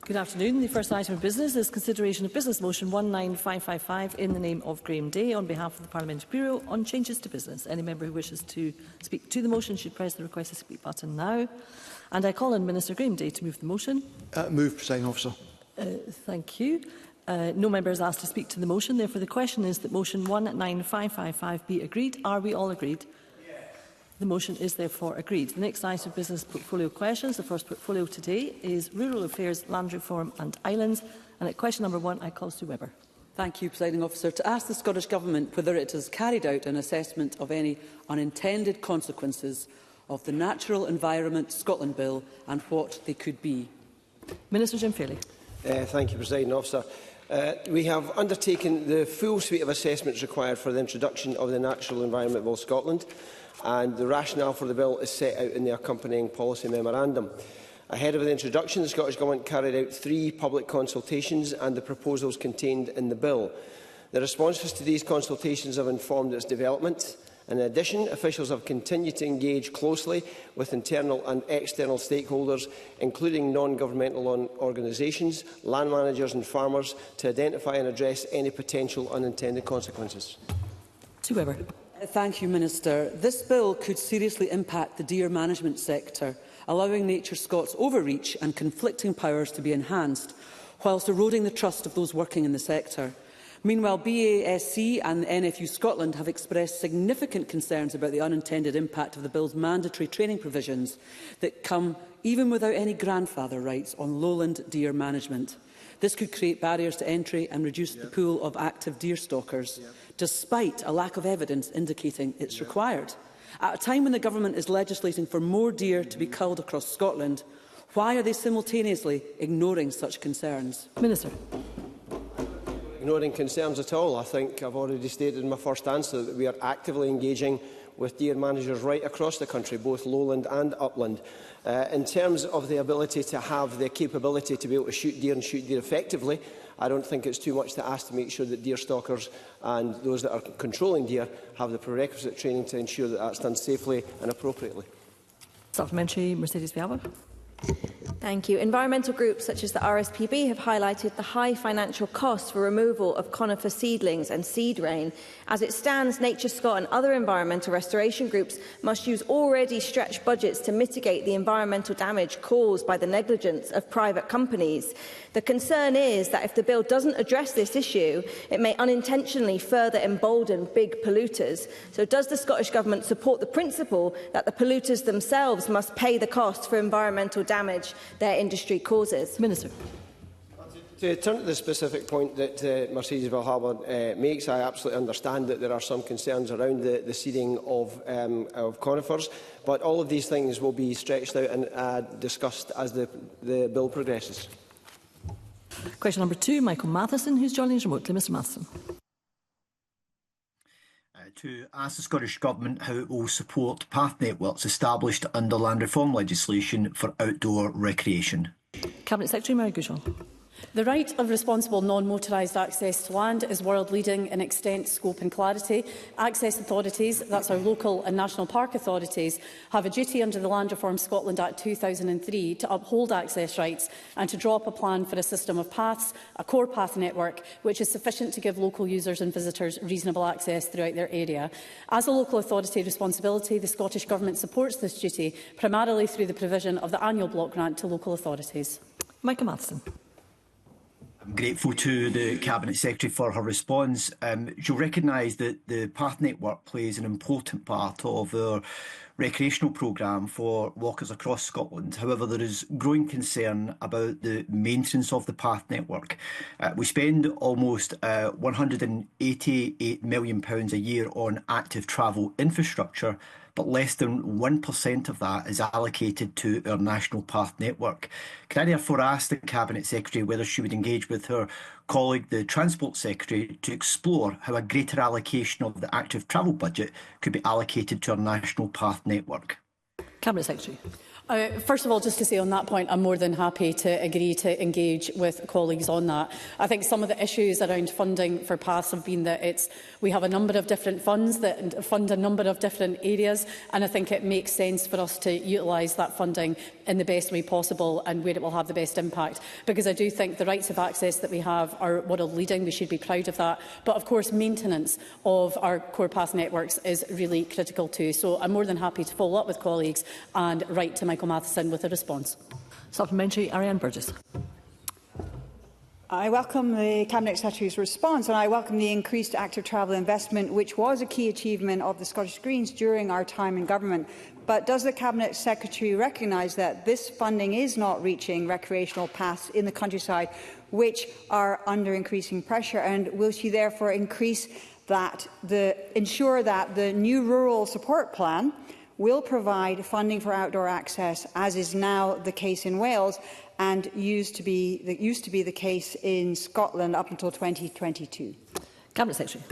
Good afternoon. The first item of business is consideration of business motion 19555 in the name of Graham Day on behalf of the Parliamentary Bureau on changes to business. Any member who wishes to speak to the motion should press the request to speak button now. And I call on Minister Graham Day to move the motion. Move, Presiding Officer. Thank you. No member is asked to speak to the motion. Therefore, the question is that motion 19555 be agreed. Are we all agreed? The motion is therefore agreed. The next item of business portfolio questions. The first portfolio today is Rural Affairs, Land Reform and Islands. And at question number 1, I call Sue Webber. Thank you, Presiding Officer. To ask the Scottish Government whether it has carried out an assessment of any unintended consequences of the Natural Environment Scotland Bill and what they could be. Minister Jim Fairley. Thank you, Presiding Officer. We have undertaken the full suite of assessments required for the introduction of the Natural Environment Bill Scotland, and the rationale for the bill is set out in the accompanying policy memorandum. Ahead of the introduction, the Scottish Government carried out 3 public consultations and the proposals contained in the bill. The responses to these consultations have informed its development. In addition, officials have continued to engage closely with internal and external stakeholders, including non-governmental organisations, land managers and farmers, to identify and address any potential unintended consequences. Sue Webber. Thank you, Minister. This bill could seriously impact the deer management sector, allowing Nature Scots overreach and conflicting powers to be enhanced, whilst eroding the trust of those working in the sector. Meanwhile, BASC and the NFU Scotland have expressed significant concerns about the unintended impact of the bill's mandatory training provisions that come even without any grandfather rights on lowland deer management. This could create barriers to entry and reduce the pool of active deer stalkers, despite a lack of evidence indicating it's required. At a time when the Government is legislating for more deer to be culled across Scotland, why are they simultaneously ignoring such concerns? Minister. Ignoring concerns at all. I think I've already stated in my first answer that we are actively engaging with deer managers right across the country, both lowland and upland. In terms of the ability to have the capability to be able to shoot deer and shoot deer effectively, I don't think it's too much to ask to make sure that deer stalkers and those that are controlling deer have the prerequisite training to ensure that that's done safely and appropriately. Supplementary, Mercedes Vialba. Thank you. Environmental groups such as the RSPB have highlighted the high financial costs for removal of conifer seedlings and seed rain. As it stands, Nature Scot and other environmental restoration groups must use already stretched budgets to mitigate the environmental damage caused by the negligence of private companies. The concern is that if the bill doesn't address this issue, it may unintentionally further embolden big polluters. So does the Scottish Government support the principle that the polluters themselves must pay the cost for environmental damage their industry causes? Minister. To turn to the specific point that Mercedes Vialba makes, I absolutely understand that there are some concerns around the seeding of conifers, but all of these things will be stretched out and discussed as the bill progresses. Question number 2, Michael Matheson, who's joining us remotely. Mr Matheson. To ask the Scottish Government how it will support path networks established under land reform legislation for outdoor recreation. Cabinet Secretary Mary Goujon. The right of responsible non-motorised access to land is world-leading in extent, scope and clarity. Access authorities, that's our local and national park authorities, have a duty under the Land Reform Scotland Act 2003 to uphold access rights and to draw up a plan for a system of paths, a core path network, which is sufficient to give local users and visitors reasonable access throughout their area. As a local authority responsibility, the Scottish Government supports this duty, primarily through the provision of the annual block grant to local authorities. Michael Matheson. I'm grateful to the Cabinet Secretary for her response. She'll recognise that the Path Network plays an important part of our recreational programme for walkers across Scotland. However, there is growing concern about the maintenance of the Path Network. We spend almost £188 million a year on active travel infrastructure, but less than 1% of that is allocated to our National Path Network. Can I therefore ask the Cabinet Secretary whether she would engage with her colleague, the Transport Secretary, to explore how a greater allocation of the active travel budget could be allocated to our National Path Network? Cabinet Secretary. First of all, just to say on that point, I'm more than happy to agree to engage with colleagues on that. I think some of the issues around funding for PASS have been that we have a number of different funds that fund a number of different areas, and I think it makes sense for us to utilise that funding in the best way possible and where it will have the best impact. Because I do think the rights of access that we have are world leading. We should be proud of that. But of course, maintenance of our core PASS networks is really critical too. So I'm more than happy to follow up with colleagues and write to Michael Matheson with a response. Supplementary, Ariane Burgess. I welcome the Cabinet Secretary's response, and I welcome the increased active travel investment, which was a key achievement of the Scottish Greens during our time in government. But does the Cabinet Secretary recognise that this funding is not reaching recreational paths in the countryside, which are under increasing pressure, and will she therefore ensure that the new rural support plan will provide funding for outdoor access, as is now the case in Wales and used to be the case in Scotland up until 2022? Cabinet Secretary.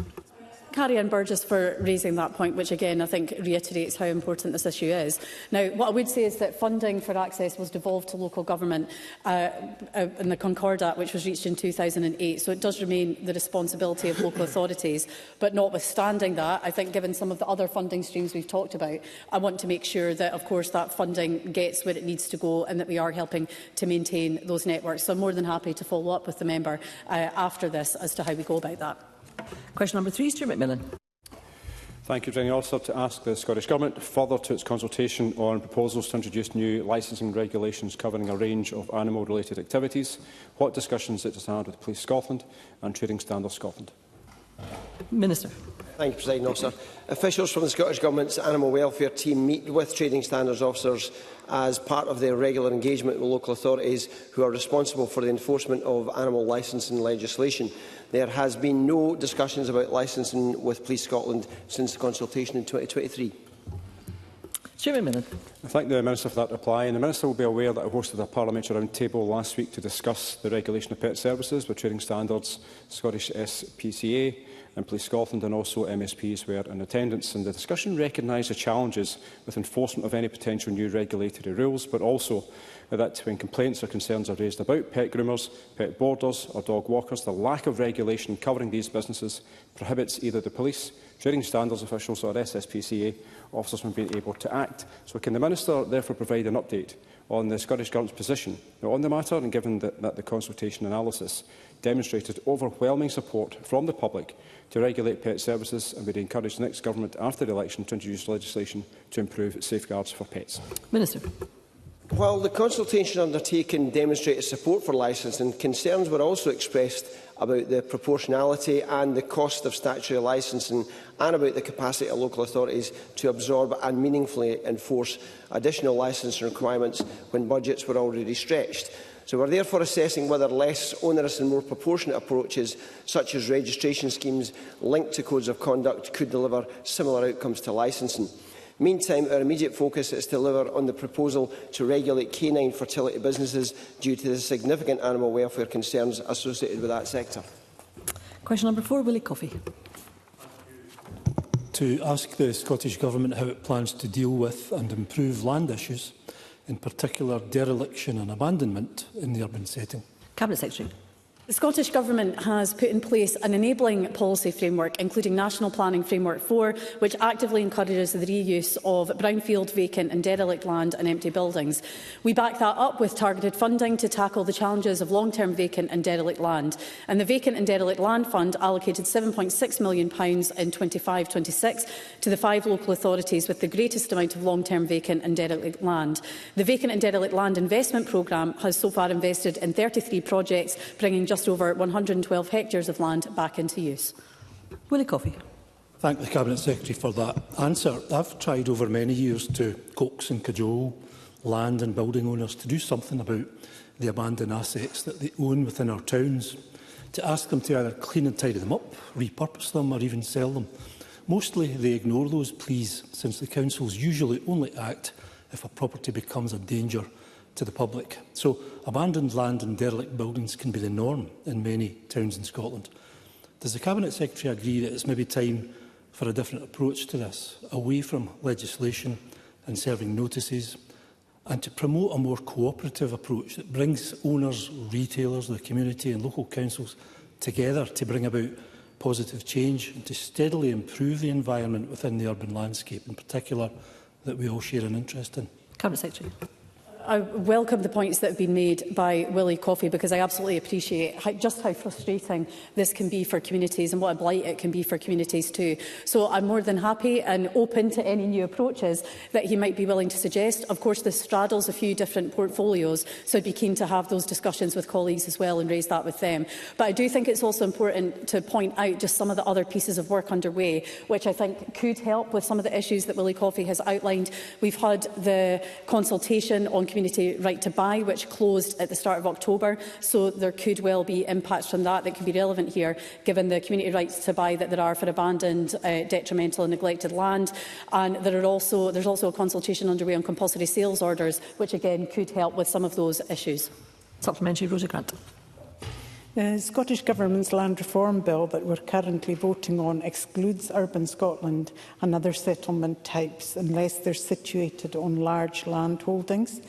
Ariane Burgess for raising that point, which again I think reiterates how important this issue is. Now, what I would say is that funding for access was devolved to local government in the Concordat, which was reached in 2008, so it does remain the responsibility of local authorities. But notwithstanding that, I think given some of the other funding streams we've talked about, I want to make sure that, of course, that funding gets where it needs to go and that we are helping to maintain those networks. So I'm more than happy to follow up with the member after this as to how we go about that. Question number 3, Stuart McMillan. Thank you, Presiding Officer. To ask the Scottish Government further to its consultation on proposals to introduce new licensing regulations covering a range of animal-related activities. What discussions it has had with Police Scotland and Trading Standards Scotland? Minister. Thank you, Presiding Officer. Officials from the Scottish Government's Animal Welfare Team meet with Trading Standards officers as part of their regular engagement with local authorities who are responsible for the enforcement of animal licensing legislation. There has been no discussions about licensing with Police Scotland since the consultation in 2023. Stuart McMillan. I thank the Minister for that reply. And the Minister will be aware that I hosted a parliamentary roundtable last week to discuss the regulation of pet services with Trading Standards, Scottish SPCA and Police Scotland, and also MSPs were in attendance. And the discussion recognised the challenges with enforcement of any potential new regulatory rules, but also that when complaints or concerns are raised about pet groomers, pet boarders or dog walkers, the lack of regulation covering these businesses prohibits either the police, Trading Standards officials or SSPCA officers from being able to act. So can the Minister therefore provide an update on the Scottish Government's position on the matter, and given that the consultation analysis demonstrated overwhelming support from the public to regulate pet services, and would encourage the next government after the election to introduce legislation to improve safeguards for pets? Minister. While the consultation undertaken demonstrated support for licensing, concerns were also expressed about the proportionality and the cost of statutory licensing, and about the capacity of local authorities to absorb and meaningfully enforce additional licensing requirements when budgets were already stretched. So we are therefore assessing whether less onerous and more proportionate approaches, such as registration schemes linked to codes of conduct, could deliver similar outcomes to licensing. Meantime, our immediate focus is to deliver on the proposal to regulate canine fertility businesses due to the significant animal welfare concerns associated with that sector. Question number 4, Willie Coffey. To ask the Scottish Government how it plans to deal with and improve land issues, in particular dereliction and abandonment in the urban setting. Cabinet Secretary. The Scottish Government has put in place an enabling policy framework, including National Planning Framework 4, which actively encourages the reuse of brownfield, vacant and derelict land and empty buildings. We back that up with targeted funding to tackle the challenges of long-term vacant and derelict land. And the Vacant and Derelict Land Fund allocated £7.6 million in 25-26 to the 5 local authorities with the greatest amount of long-term vacant and derelict land. The Vacant and Derelict Land Investment Programme has so far invested in 33 projects, bringing just over 112 hectares of land back into use. Willie Coffey. Thank the Cabinet Secretary for that answer. I've tried over many years to coax and cajole land and building owners to do something about the abandoned assets that they own within our towns, to ask them to either clean and tidy them up, repurpose them or even sell them. Mostly they ignore those pleas, since the councils usually only act if a property becomes a danger to the public. So abandoned land and derelict buildings can be the norm in many towns in Scotland. Does the Cabinet Secretary agree that it's maybe time for a different approach to this, away from legislation and serving notices, and to promote a more cooperative approach that brings owners, retailers, the community and local councils together to bring about positive change and to steadily improve the environment within the urban landscape, in particular, that we all share an interest in. Cabinet Secretary. I welcome the points that have been made by Willie Coffey, because I absolutely appreciate just how frustrating this can be for communities and what a blight it can be for communities too. So I'm more than happy and open to any new approaches that he might be willing to suggest. Of course, this straddles a few different portfolios, so I'd be keen to have those discussions with colleagues as well and raise that with them. But I do think it's also important to point out just some of the other pieces of work underway, which I think could help with some of the issues that Willie Coffey has outlined. We've had the consultation on community right to buy, which closed at the start of October, so there could well be impacts from that could be relevant here, given the community rights to buy that there are for abandoned, detrimental and neglected land. And there's also a consultation underway on compulsory sales orders, which again could help with some of those issues. Supplementary, Rhoda Grant. The Scottish Government's land reform bill that we're currently voting on excludes urban Scotland and other settlement types unless they're situated on large land holdings.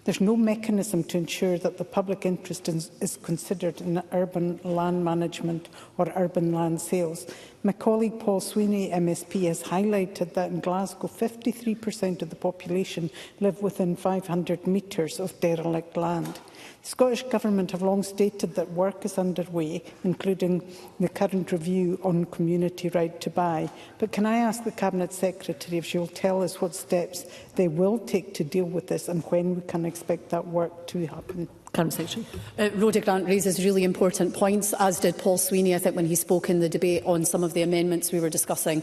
There's no mechanism to ensure that the public interest is considered in urban land management or urban land sales. My colleague Paul Sweeney, MSP, has highlighted that in Glasgow, 53% of the population live within 500 metres of derelict land. The Scottish Government have long stated that work is underway, including the current review on community right to buy. But can I ask the Cabinet Secretary if she will tell us what steps they will take to deal with this and when we can expect that work to happen? Cabinet Secretary. Rhoda Grant raises really important points, as did Paul Sweeney, I think, when he spoke in the debate on some of the amendments we were discussing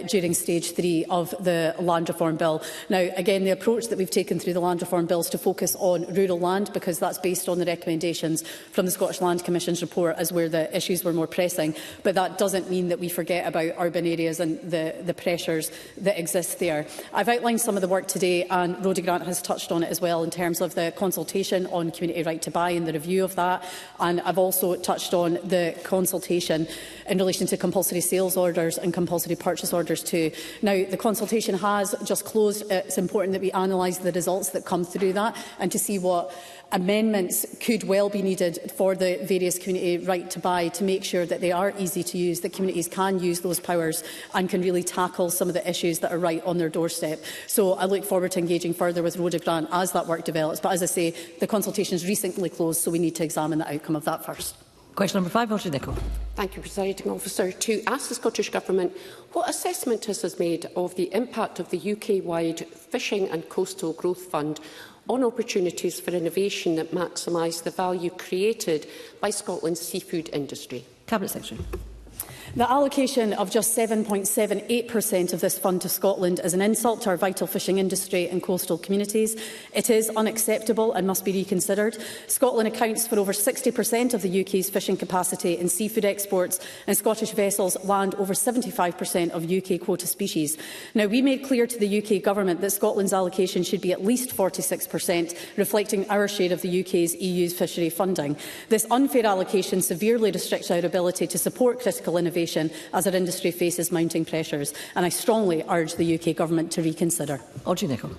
during stage 3 of the land reform bill. Now, again, the approach that we've taken through the land reform bill is to focus on rural land, because that's based on the recommendations from the Scottish Land Commission's report as where the issues were more pressing. But that doesn't mean that we forget about urban areas and the pressures that exist there. I've outlined some of the work today, and Rhoda Grant has touched on it as well, in terms of the consultation on community right to buy and the review of that. And I've also touched on the consultation in relation to compulsory sales orders and compulsory purchase orders too. Now, the consultation has just closed. It's important that we analyse the results that come through that and to see what amendments could well be needed for the various community right to buy, to make sure that they are easy to use, that communities can use those powers and can really tackle some of the issues that are right on their doorstep. So I look forward to engaging further with Rhoda Grant as that work develops. But as I say, the consultation is recently closed, so we need to examine the outcome of that first. Question number 5, Audrey Nicholl. Thank you, Presiding Officer. To ask the Scottish Government what assessment it has made of the impact of the UK-wide Fishing and Coastal Growth Fund on opportunities for innovation that maximise the value created by Scotland's seafood industry. Cabinet Secretary. The allocation of just 7.78% of this fund to Scotland is an insult to our vital fishing industry and coastal communities. It is unacceptable and must be reconsidered. Scotland accounts for over 60% of the UK's fishing capacity in seafood exports, and Scottish vessels land over 75% of UK quota species. Now, we made clear to the UK Government that Scotland's allocation should be at least 46%, reflecting our share of the UK's EU's fishery funding. This unfair allocation severely restricts our ability to support critical innovation as our industry faces mounting pressures, and I strongly urge the UK Government to reconsider. Audrey Nicholl.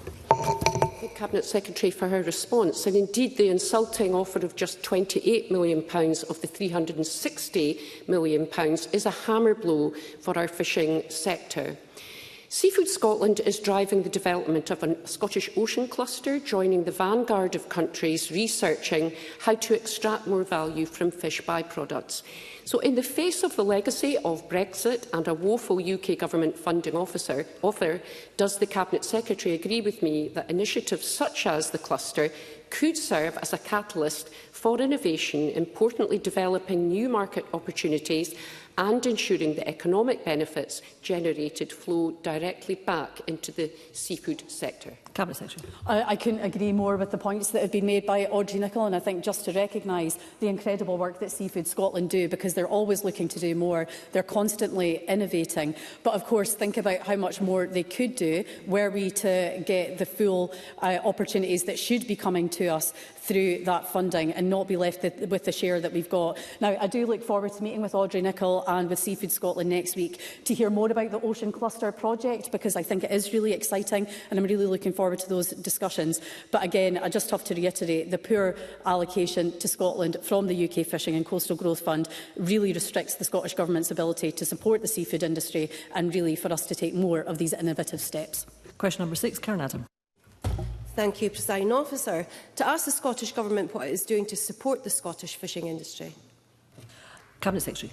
The Cabinet Secretary for her response, and indeed the insulting offer of just £28 million of the £360 million is a hammer blow for our fishing sector. Seafood Scotland is driving the development of a Scottish Ocean Cluster, joining the vanguard of countries researching how to extract more value from fish byproducts. So in the face of the legacy of Brexit and a woeful UK Government funding offer, does the Cabinet Secretary agree with me that initiatives such as the cluster could serve as a catalyst for innovation, importantly developing new market opportunities and ensuring the economic benefits generated flow directly back into the seafood sector? Cabinet Secretary. I couldn't agree more with the points that have been made by Audrey Nicholl, and I think just to recognise the incredible work that Seafood Scotland do, because they're always looking to do more, they're constantly innovating. But of course, think about how much more they could do were we to get the full opportunities that should be coming to us through that funding and not be left with the share that we've got. Now, I do look forward to meeting with Audrey Nicholl and with Seafood Scotland next week to hear more about the Ocean Cluster project, because I think it is really exciting and I'm really looking forward forward to those discussions. But again, I just have to reiterate, the poor allocation to Scotland from the UK Fishing and Coastal Growth Fund really restricts the Scottish Government's ability to support the seafood industry and really for us to take more of these innovative steps. Question number 6, Karen Adam. Thank you, Presiding Officer. To ask the Scottish Government what it is doing to support the Scottish fishing industry. Cabinet Secretary.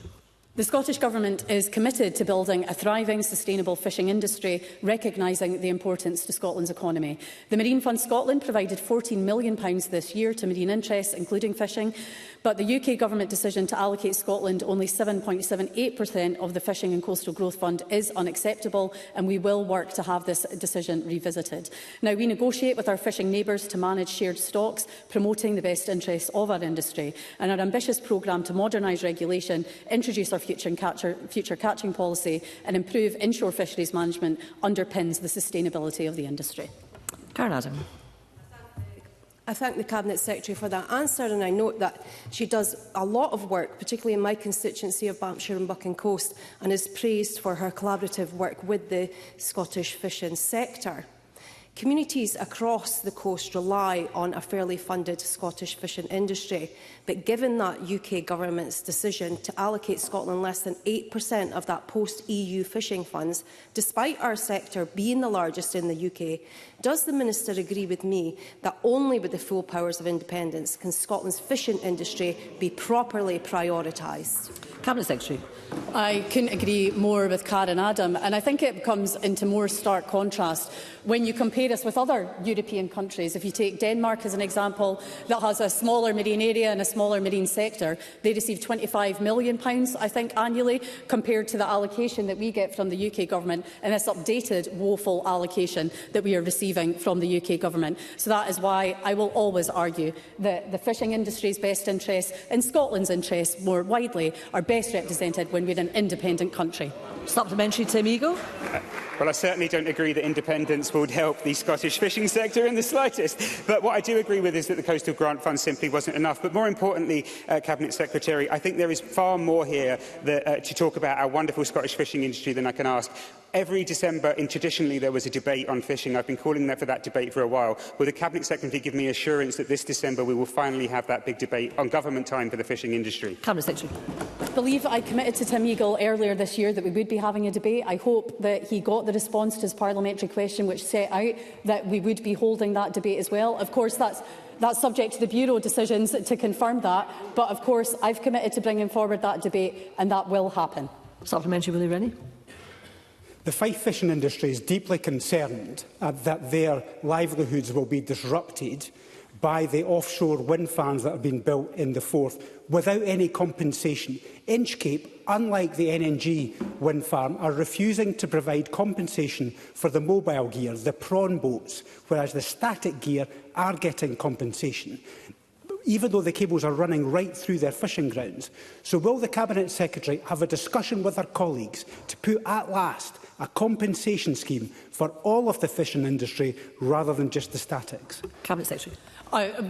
The Scottish Government is committed to building a thriving, sustainable fishing industry, recognising the importance to Scotland's economy. The Marine Fund Scotland provided £14 million this year to marine interests, including fishing, but the UK Government decision to allocate Scotland only 7.78% of the Fishing and Coastal Growth Fund is unacceptable, and we will work to have this decision revisited. Now, we negotiate with our fishing neighbours to manage shared stocks, promoting the best interests of our industry, and our ambitious programme to modernise regulation, introduce our future catching policy and improve inshore fisheries management underpins the sustainability of the industry. Karen Adam. I thank the Cabinet Secretary for that answer, and I note that she does a lot of work, particularly in my constituency of Banffshire and Buchan Coast, and is praised for her collaborative work with the Scottish fishing sector. Communities across the coast rely on a fairly funded Scottish fishing industry, but given that UK Government's decision to allocate Scotland less than 8% of that post-EU fishing funds, despite our sector being the largest in the UK, does the Minister agree with me that only with the full powers of independence can Scotland's fishing industry be properly prioritised? Cabinet Secretary. I couldn't agree more with Karen Adam, and I think it comes into more stark contrast when you compare us with other European countries. If you take Denmark as an example, that has a smaller marine area and a smaller marine sector, they receive £25 million, I think, annually, compared to the allocation that we get from the UK Government and this updated, woeful allocation that we are receiving from the UK Government. So that is why I will always argue that the fishing industry's best interests and Scotland's interests more widely are best represented when we're an independent country. Supplementary, Tim Eagle. Well, I certainly don't agree that independence would help the Scottish fishing sector in the slightest. But what I do agree with is that the Coastal Grant Fund simply wasn't enough. But more importantly, Cabinet Secretary, I think there is far more here that, to talk about our wonderful Scottish fishing industry than I can ask. Every December, traditionally, there was a debate on fishing. I've been calling for that debate for a while. Will the Cabinet Secretary give me assurance that this December we will finally have that big debate on government time for the fishing industry? Cabinet Secretary. I believe I committed to Tim Eagle earlier this year that we would be having a debate. I hope that he got the response to his parliamentary question which set out that we would be holding that debate as well. Of course, that's subject to the Bureau decisions to confirm that. But of course, I've committed to bringing forward that debate, and that will happen. Supplementary, Willie Rennie. The Fife fishing industry is deeply concerned that their livelihoods will be disrupted by the offshore wind farms that have been built in the Forth without any compensation. Inchcape, unlike the NNG wind farm, are refusing to provide compensation for the mobile gear, the prawn boats, whereas the static gear are getting compensation, even though the cables are running right through their fishing grounds. So will the Cabinet Secretary have a discussion with her colleagues to put at last a compensation scheme for all of the fishing industry rather than just the statics? Cabinet Secretary.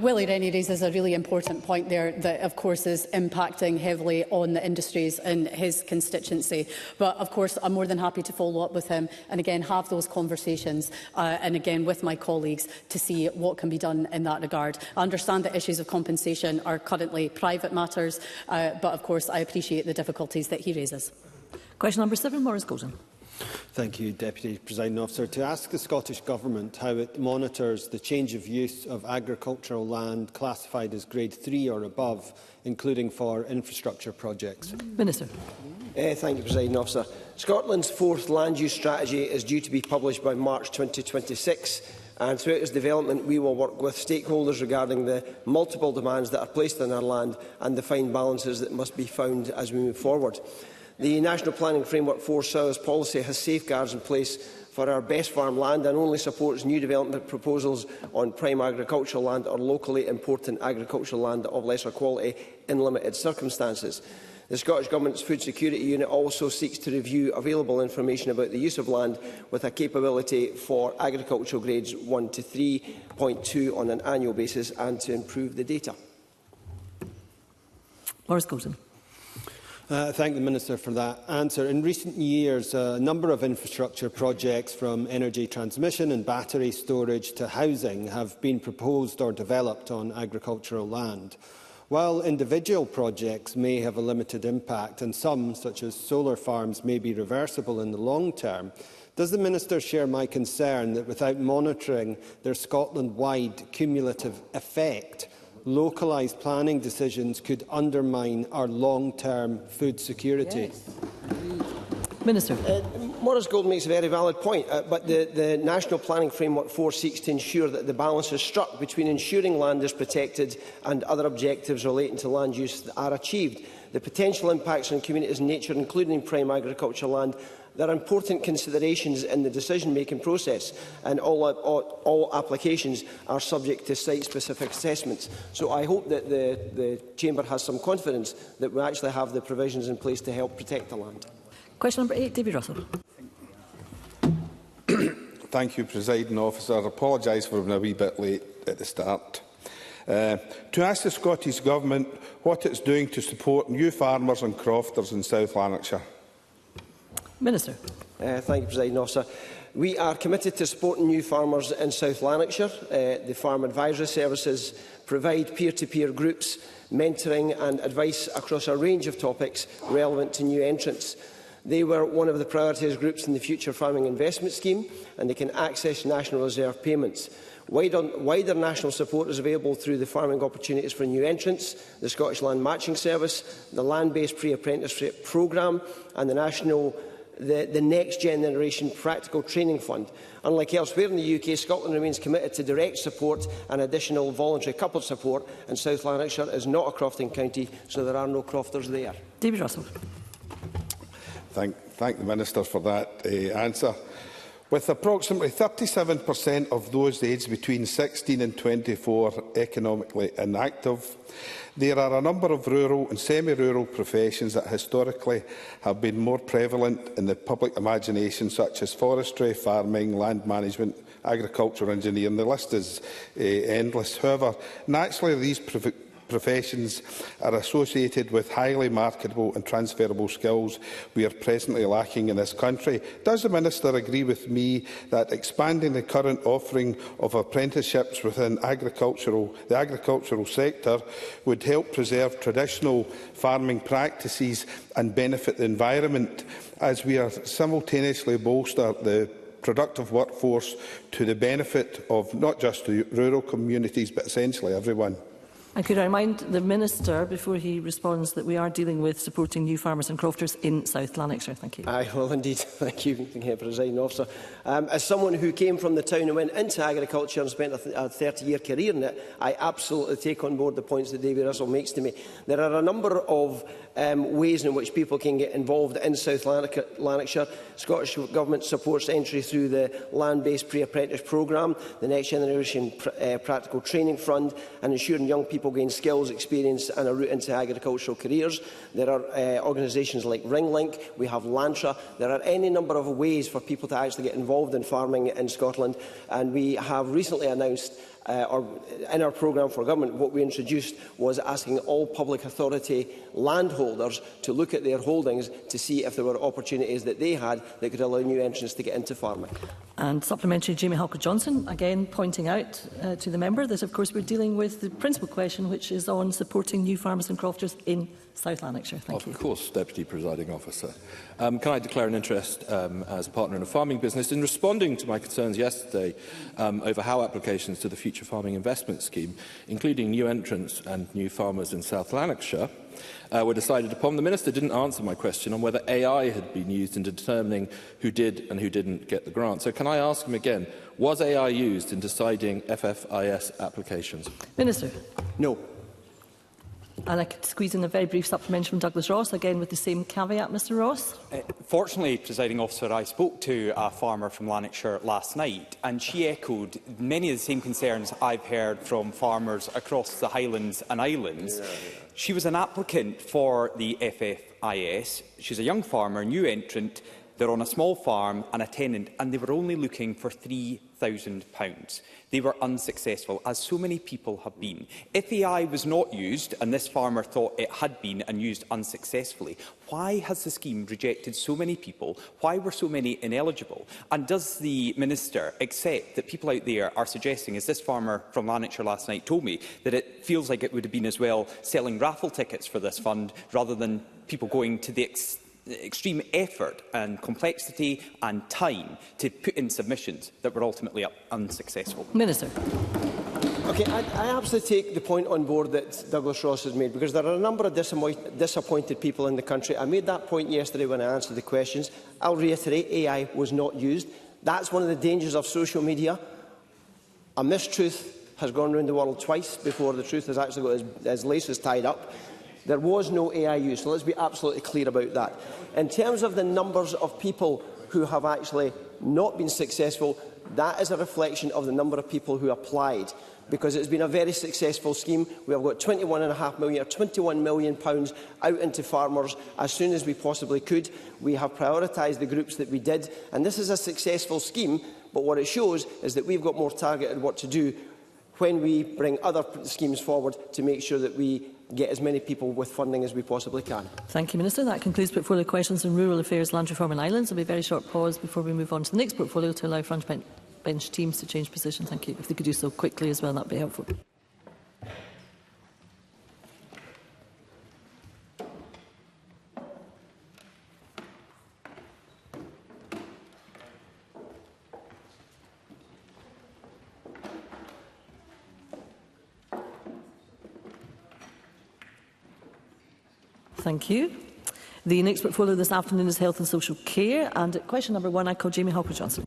Willie Rennie raises a really important point there that, of course, is impacting heavily on the industries in his constituency. But, of course, I'm more than happy to follow up with him and, again, have those conversations and, again, with my colleagues to see what can be done in that regard. I understand that issues of compensation are currently private matters, but, of course, I appreciate the difficulties that he raises. Question number 7, Maurice Golden. Thank you, Deputy Presiding Officer. To ask the Scottish Government how it monitors the change of use of agricultural land classified as Grade 3 or above, including for infrastructure projects. Minister. Thank you, Presiding Officer. Scotland's 4th Land Use Strategy is due to be published by March 2026. And throughout its development, we will work with stakeholders regarding the multiple demands that are placed on our land and the fine balances that must be found as we move forward. The National Planning Framework for Souths policy has safeguards in place for our best farm land and only supports new development proposals on prime agricultural land or locally important agricultural land of lesser quality in limited circumstances. The Scottish Government's Food Security Unit also seeks to review available information about the use of land with a capability for agricultural grades 1 to 3.2 on an annual basis and to improve the data. Maurice Golden. Thank the Minister for that answer. In recent years, a number of infrastructure projects, from energy transmission and battery storage to housing, have been proposed or developed on agricultural land. While individual projects may have a limited impact, and some, such as solar farms, may be reversible in the long term, does the Minister share my concern that without monitoring their Scotland-wide cumulative effect, localised planning decisions could undermine our long-term food security? Yes. Minister. Maurice Gold makes a very valid point, but the National Planning Framework 4 seeks to ensure that the balance is struck between ensuring land is protected and other objectives relating to land use are achieved. The potential impacts on communities' nature, including prime agricultural land, there are important considerations in the decision-making process, and all applications are subject to site-specific assessments. So I hope that the Chamber has some confidence that we actually have the provisions in place to help protect the land. Question number 8, David Russell. Thank you, Presiding Officer. I apologise for being a wee bit late at the start. To ask the Scottish Government what it's doing to support new farmers and crofters in South Lanarkshire. Minister. Thank you, Presiding Officer. We are committed to supporting new farmers in South Lanarkshire. The Farm Advisory Services provide peer-to-peer groups, mentoring and advice across a range of topics relevant to new entrants. They were one of the prioritised groups in the Future Farming Investment Scheme, and they can access National Reserve payments. Wider national support is available through the Farming Opportunities for New Entrants, the Scottish Land Matching Service, the Land-Based Pre-Apprenticeship Programme and the Next Generation Practical Training Fund. Unlike elsewhere in the UK, Scotland remains committed to direct support and additional voluntary coupled support, and South Lanarkshire is not a crofting county, so there are no crofters there. David Russell. Thank the Minister for that answer. With approximately 37% of those aged between 16 and 24 economically inactive, there are a number of rural and semi-rural professions that historically have been more prevalent in the public imagination, such as forestry, farming, land management, agricultural engineering. The list is endless. However, naturally, these professions are associated with highly marketable and transferable skills we are presently lacking in this country. Does the Minister agree with me that expanding the current offering of apprenticeships within the agricultural sector would help preserve traditional farming practices and benefit the environment, as we are simultaneously bolster the productive workforce to the benefit of not just the rural communities but essentially everyone? And could I remind the Minister, before he responds, that we are dealing with supporting new farmers and crofters in South Lanarkshire? Thank you. Aye, well, indeed. Thank you, Presiding Officer. As someone who came from the town and went into agriculture and spent a 30-year career in it, I absolutely take on board the points that David Russell makes to me. There are a number of ways in which people can get involved in South Lanarkshire. Scottish Government supports entry through the Land-Based Pre-Apprentice Programme, the Next Generation Practical Training Fund, and ensuring young people gain skills, experience and a route into agricultural careers. There are organisations like Ringlink, we have Lantra. There are any number of ways for people to actually get involved in farming in Scotland, and we have recently announced in our programme for government, what we introduced was asking all public authority landholders to look at their holdings to see if there were opportunities that they had that could allow new entrants to get into farming. And supplementary, Jamie Halker-Johnson, again pointing out to the member that, of course, we're dealing with the principal question, which is on supporting new farmers and crofters in South Lanarkshire. Thank you. Of course, Deputy Presiding Officer. Can I declare an interest as a partner in a farming business in responding to my concerns yesterday over how applications to the Future Farming Investment Scheme, including new entrants and new farmers in South Lanarkshire, were decided upon. The Minister didn't answer my question on whether AI had been used in determining who did and who didn't get the grant. So can I ask him again, was AI used in deciding FFIS applications? Minister. No. And I could squeeze in a very brief supplementary from Douglas Ross, again with the same caveat, Mr Ross. Fortunately, Presiding Officer, I spoke to a farmer from Lanarkshire last night, and she echoed many of the same concerns I've heard from farmers across the Highlands and Islands. She was an applicant for the FFIS. She's a young farmer, new entrant, they're on a small farm, and a tenant, and they were only looking for £3,000. They were unsuccessful, as so many people have been. If AI was not used, and this farmer thought it had been and used unsuccessfully, why has the scheme rejected so many people? Why were so many ineligible? And does the Minister accept that people out there are suggesting, as this farmer from Lanarkshire last night told me, that it feels like it would have been as well selling raffle tickets for this fund rather than people going to the extreme effort and complexity and time to put in submissions that were ultimately unsuccessful? Minister. Okay, I absolutely take the point on board that Douglas Ross has made, because there are a number of disappointed people in the country. I made that point yesterday when I answered the questions. I'll reiterate, AI was not used. That's one of the dangers of social media. A mistruth has gone around the world twice before the truth has actually got its laces tied up. There was no AI use, so let's be absolutely clear about that. In terms of the numbers of people who have actually not been successful, that is a reflection of the number of people who applied, because it's been a very successful scheme. We have got £21.5 million or £21 million out into farmers as soon as we possibly could. We have prioritised the groups that we did, and this is a successful scheme, but what it shows is that we've got more targeted work to do when we bring other schemes forward to make sure that we get as many people with funding as we possibly can. Thank you, Minister. That concludes portfolio questions on rural affairs, land reform and islands. There will be a very short pause before we move on to the next portfolio to allow front bench teams to change position. Thank you. If they could do so quickly as well, that would be helpful. Thank you. The next portfolio this afternoon is health and social care. And at question number 1, I call Jamie Hopper-Johnson.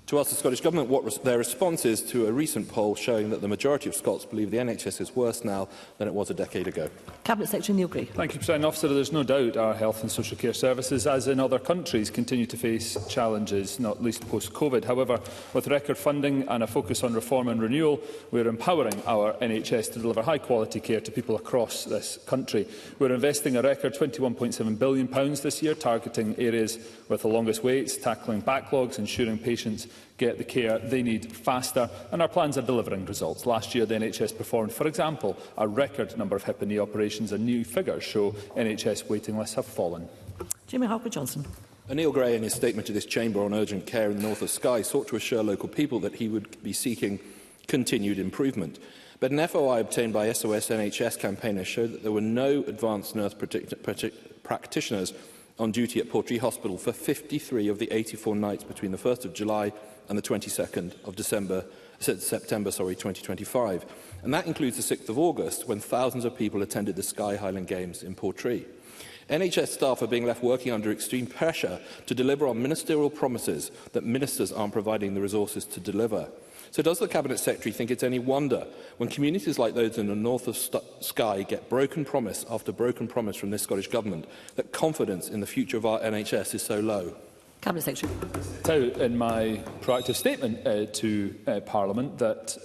To ask the Scottish Government what their response is to a recent poll showing that the majority of Scots believe the NHS is worse now than it was a decade ago. Cabinet Secretary Neil Gray. Thank you, Presiding Officer. There's no doubt our health and social care services, as in other countries, continue to face challenges, not least post-COVID. However, with record funding and a focus on reform and renewal, we are empowering our NHS to deliver high-quality care to people across this country. We're investing a record £21.7 billion this year, targeting areas with the longest waits, tackling backlogs, ensuring patients get the care they need faster, and our plans are delivering results. Last year, the NHS performed, for example, a record number of hip and knee operations, and new figures show NHS waiting lists have fallen. Jamie Hopper-Johnson. Neil Gray, in his statement to this chamber on urgent care in the north of Skye, sought to assure local people that he would be seeking continued improvement. But an FOI obtained by SOS NHS campaigners showed that there were no advanced nurse practitioners on duty at Portree Hospital for 53 of the 84 nights between the 1st of July and the 22nd of September 2025. And that includes the 6th of August, when thousands of people attended the Skye Highland Games in Portree. NHS staff are being left working under extreme pressure to deliver on ministerial promises that ministers aren't providing the resources to deliver. So does the Cabinet Secretary think it's any wonder when communities like those in the north of Skye get broken promise after broken promise from this Scottish Government that confidence in the future of our NHS is so low? Cabinet Secretary. Out in my proactive statement to Parliament that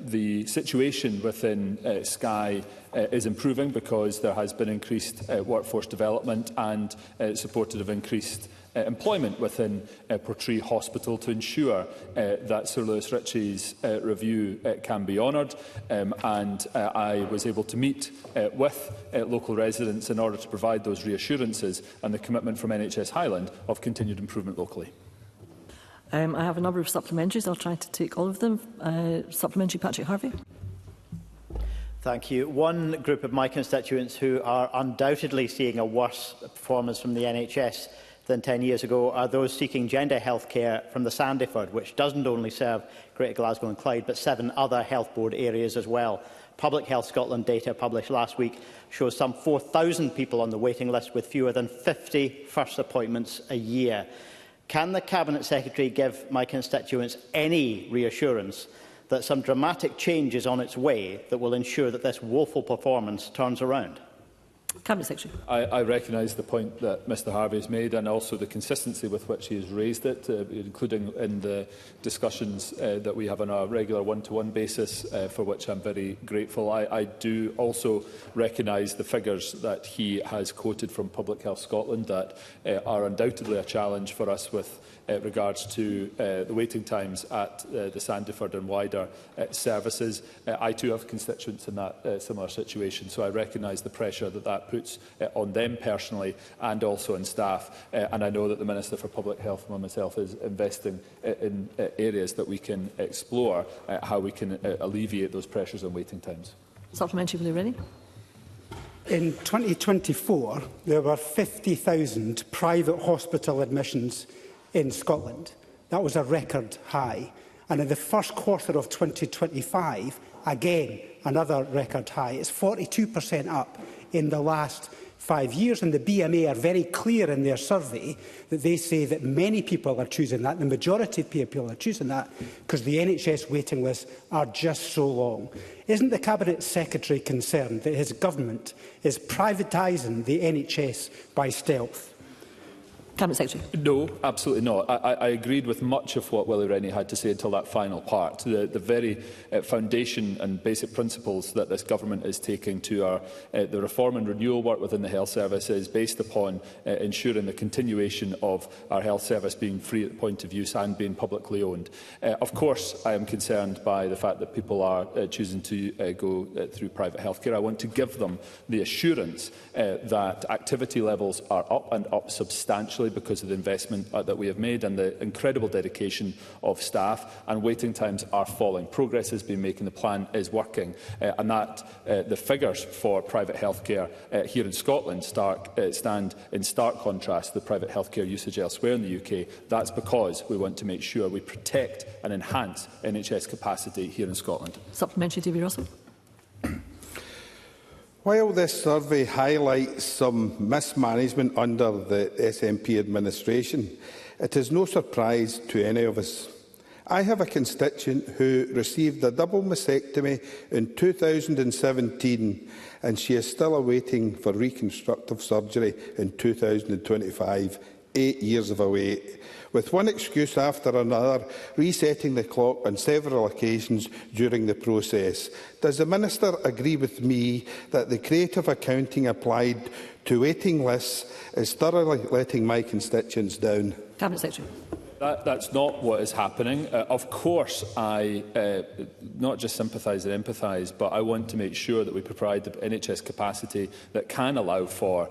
the situation within Skye is improving because there has been increased workforce development and supported of increased employment within Portree Hospital to ensure that Sir Lewis Ritchie's review can be honoured, and I was able to meet with local residents in order to provide those reassurances and the commitment from NHS Highland of continued improvement locally. I have a number of supplementaries. I'll try to take all of them. Supplementary, Patrick Harvey. Thank you. One group of my constituents who are undoubtedly seeing a worse performance from the NHS than 10 years ago are those seeking gender health care from the Sandyford, which doesn't only serve Greater Glasgow and Clyde, but 7 other health board areas as well. Public Health Scotland data published last week shows some 4,000 people on the waiting list with fewer than 50 first appointments a year. Can the Cabinet Secretary give my constituents any reassurance that some dramatic change is on its way that will ensure that this woeful performance turns around? Cabinet Secretary. I recognise the point that Mr Harvey has made, and also the consistency with which he has raised it, including in the discussions that we have on a regular one-to-one basis, for which I'm very grateful. I do also recognise the figures that he has quoted from Public Health Scotland that are undoubtedly a challenge for us with regards to the waiting times at the Sandiford and wider services. I too have constituents in that similar situation, so I recognise the pressure that that puts on them personally and also on staff. And I know that the Minister for Public Health and myself is investing in areas that we can explore how we can alleviate those pressures on waiting times. Supplementary, will you ready? In 2024, there were 50,000 private hospital admissions in Scotland. That was a record high. And in the first quarter of 2025, again, another record high. It's 42% up in the last 5 years, and the BMA are very clear in their survey that they say that many people are choosing that, the majority of people are choosing that because the NHS waiting lists are just so long. Isn't the Cabinet Secretary concerned that his government is privatising the NHS by stealth? Cabinet Secretary. No, absolutely not. I agreed with much of what Willie Rennie had to say until that final part. The very foundation and basic principles that this government is taking to our the reform and renewal work within the health service is based upon ensuring the continuation of our health service being free at the point of use and being publicly owned. Of course, I am concerned by the fact that people are choosing to go through private healthcare. I want to give them the assurance that activity levels are up and up substantially because of the investment that we have made and the incredible dedication of staff, and waiting times are falling. Progress has been making, the plan is working, and that the figures for private healthcare here in Scotland stand in stark contrast to the private healthcare usage elsewhere in the UK. That's because we want to make sure we protect and enhance NHS capacity here in Scotland. Supplementary, David Russell. While this survey highlights some mismanagement under the SNP administration, it is no surprise to any of us. I have a constituent who received a double mastectomy in 2017, and she is still awaiting for reconstructive surgery in 2025, 8 years of a wait, with one excuse after another, resetting the clock on several occasions during the process. Does the Minister agree with me that the creative accounting applied to waiting lists is thoroughly letting my constituents down? Cabinet Secretary. That's not what is happening. Of course, I not just sympathise and empathise, but I want to make sure that we provide the NHS capacity that can allow for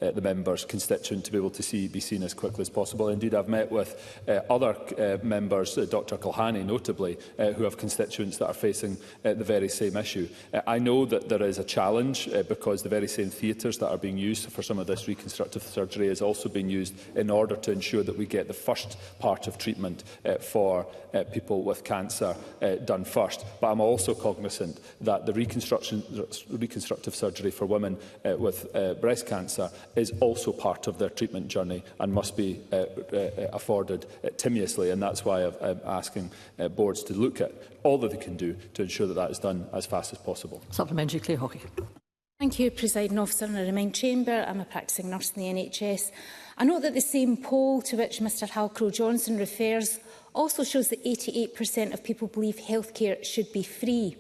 the member's constituent to be able to be seen as quickly as possible. Indeed, I've met with other members, Dr Kulhani notably, who have constituents that are facing the very same issue. I know that there is a challenge because the very same theatres that are being used for some of this reconstructive surgery is also being used in order to ensure that we get the first part of treatment for people with cancer done first. But I'm also cognizant that the reconstructive surgery for women with breast cancer is also part of their treatment journey and must be afforded timeously, and that's why I'm asking boards to look at all that they can do to ensure that that is done as fast as possible. Supplementary, Claire Hawkey. Thank you, Presiding Officer. I remain Chamber. I'm a practising nurse in the NHS. I note that the same poll to which Mr Halcrow-Johnson refers also shows that 88% of people believe healthcare should be free.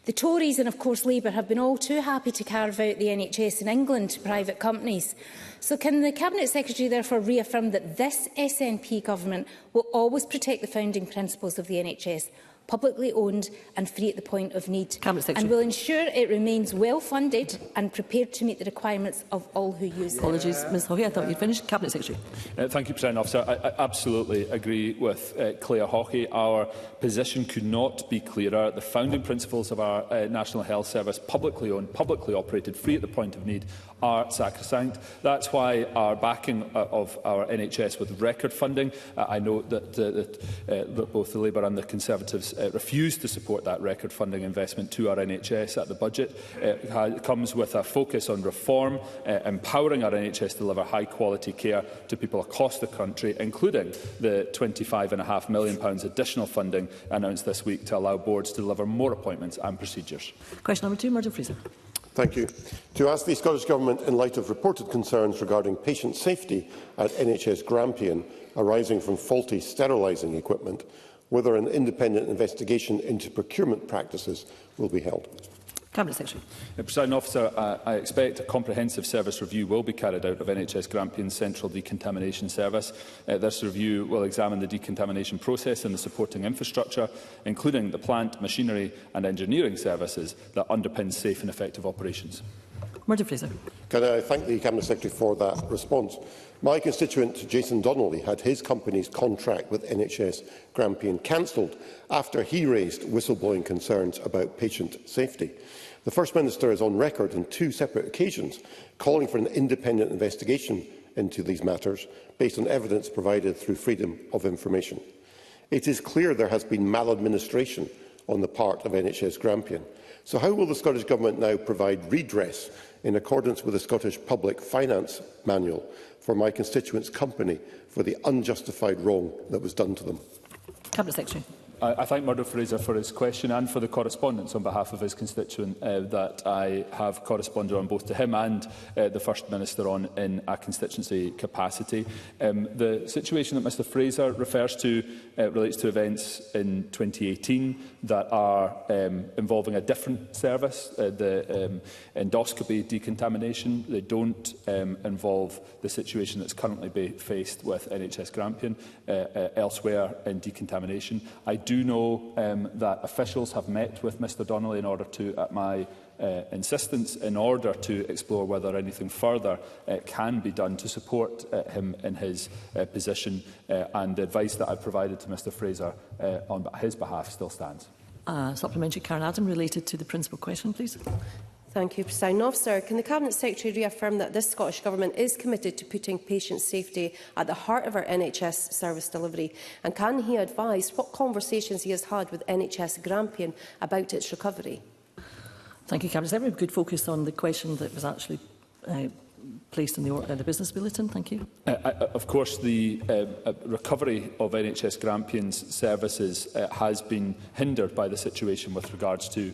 The Tories and, of course, Labour have been all too happy to carve out the NHS in England to private companies. So can the Cabinet Secretary therefore reaffirm that this SNP government will always protect the founding principles of the NHS, publicly owned and free at the point of need, and will ensure it remains well funded and prepared to meet the requirements of all who use it? Apologies, Ms Hawkey, I thought you'd finished. Cabinet Secretary. Thank you, President Officer. I absolutely agree with Claire Hawkey. Our position could not be clearer. The founding principles of our National Health Service, publicly owned, publicly operated, free at the point of need, are sacrosanct. That's why our backing of our NHS with record funding. I know that both the Labour and the Conservatives refused to support that record funding investment to our NHS at the budget. It comes with a focus on reform, empowering our NHS to deliver high-quality care to people across the country, including the £25.5 million additional funding announced this week to allow boards to deliver more appointments and procedures. Question number 2, Murdo Fraser. Thank you. To ask the Scottish Government, in light of reported concerns regarding patient safety at NHS Grampian arising from faulty sterilising equipment, whether an independent investigation into procurement practices will be held. Cabinet Secretary. Presiding Officer, I expect a comprehensive service review will be carried out of NHS Grampian's Central Decontamination Service. This review will examine the decontamination process and the supporting infrastructure, including the plant, machinery and engineering services that underpin safe and effective operations. Murdo Fraser. Can I thank the Cabinet Secretary for that response? My constituent Jason Donnelly had his company's contract with NHS Grampian cancelled after he raised whistleblowing concerns about patient safety. The First Minister is on record on 2 separate occasions calling for an independent investigation into these matters based on evidence provided through freedom of information. It is clear there has been maladministration on the part of NHS Grampian. So how will the Scottish Government now provide redress in accordance with the Scottish Public Finance Manual for my constituent's company for the unjustified wrong that was done to them? Cabinet Secretary. I thank Murdo Fraser for his question and for the correspondence on behalf of his constituent that I have corresponded on both to him and the First Minister on in a constituency capacity. The situation that Mr Fraser refers to relates to events in 2018 that are involving a different service, the endoscopy decontamination. They don't involve the situation that's currently being faced with NHS Grampian elsewhere in decontamination. I do know that officials have met with Mr Donnelly in order to, at my insistence, in order to explore whether anything further can be done to support him in his position, and the advice that I provided to Mr Fraser on his behalf still stands. Supplementary, Karen Adam, related to the principal question, please. Thank you, Presiding Officer. Can the Cabinet Secretary reaffirm that this Scottish Government is committed to putting patient safety at the heart of our NHS service delivery? And can he advise what conversations he has had with NHS Grampian about its recovery? Thank you, Cabinet Secretary. Good focus on the question that was actually placed in the business bulletin. Thank you. Of course, the recovery of NHS Grampian's services has been hindered by the situation with regards to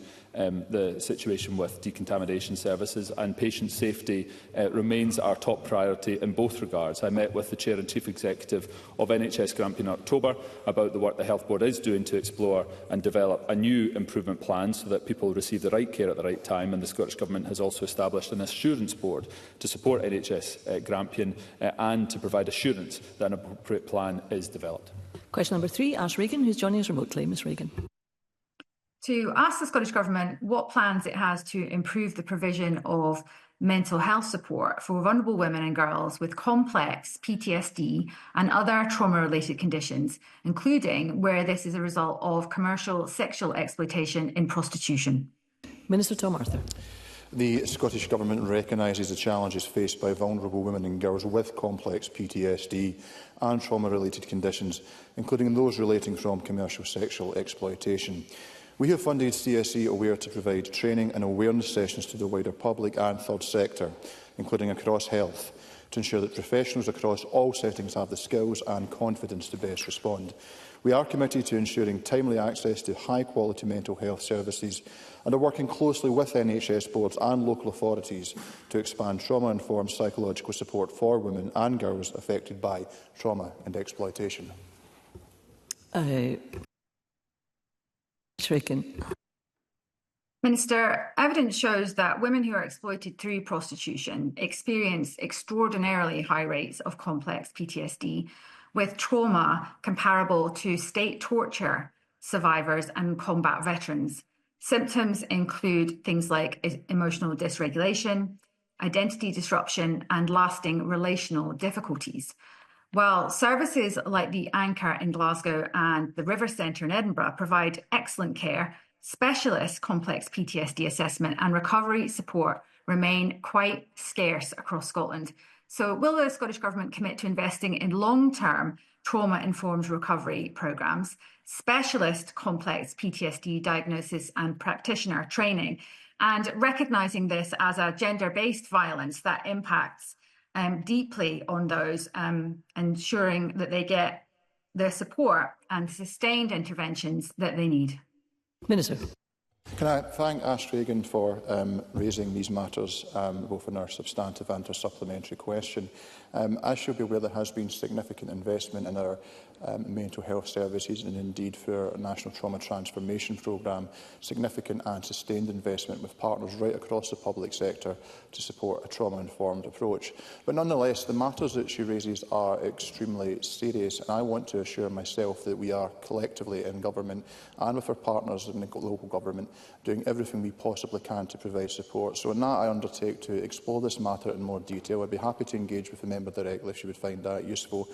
the situation with decontamination services, and patient safety remains our top priority in both regards. I met with the Chair and Chief Executive of NHS Grampian in October about the work the Health Board is doing to explore and develop a new improvement plan so that people receive the right care at the right time, and the Scottish Government has also established an assurance board to support NHS Grampian and to provide assurance that an appropriate plan is developed. Question number 3, Ash Regan, who's joining us remotely. Ms Regan. To ask the Scottish Government what plans it has to improve the provision of mental health support for vulnerable women and girls with complex PTSD and other trauma-related conditions, including where this is a result of commercial sexual exploitation in prostitution. Minister Tom Arthur. The Scottish Government recognises the challenges faced by vulnerable women and girls with complex PTSD and trauma-related conditions, including those relating from commercial sexual exploitation. We have funded CSE Aware to provide training and awareness sessions to the wider public and third sector, including across health, to ensure that professionals across all settings have the skills and confidence to best respond. We are committed to ensuring timely access to high-quality mental health services and are working closely with NHS boards and local authorities to expand trauma-informed psychological support for women and girls affected by trauma and exploitation. Minister, evidence shows that women who are exploited through prostitution experience extraordinarily high rates of complex PTSD, with trauma comparable to state torture survivors and combat veterans. Symptoms include things like emotional dysregulation, identity disruption, and lasting relational difficulties. While services like the Anchor in Glasgow and the River Centre in Edinburgh provide excellent care, specialist complex PTSD assessment and recovery support remain quite scarce across Scotland. So will the Scottish Government commit to investing in long-term trauma-informed recovery programmes, specialist complex PTSD diagnosis and practitioner training, and recognising this as a gender-based violence that impacts deeply on those, ensuring that they get the support and sustained interventions that they need? Minister. Can I thank Ash Regan for raising these matters, both in our substantive and our supplementary question. As you'll be aware, there has been significant investment in our mental health services and indeed for our National Trauma Transformation Programme, significant and sustained investment with partners right across the public sector to support a trauma-informed approach. But nonetheless, the matters that she raises are extremely serious, and I want to assure myself that we are collectively in government and with our partners in the local government doing everything we possibly can to provide support. So in that, I undertake to explore this matter in more detail. I'd be happy to engage with the member directly if she would find that useful.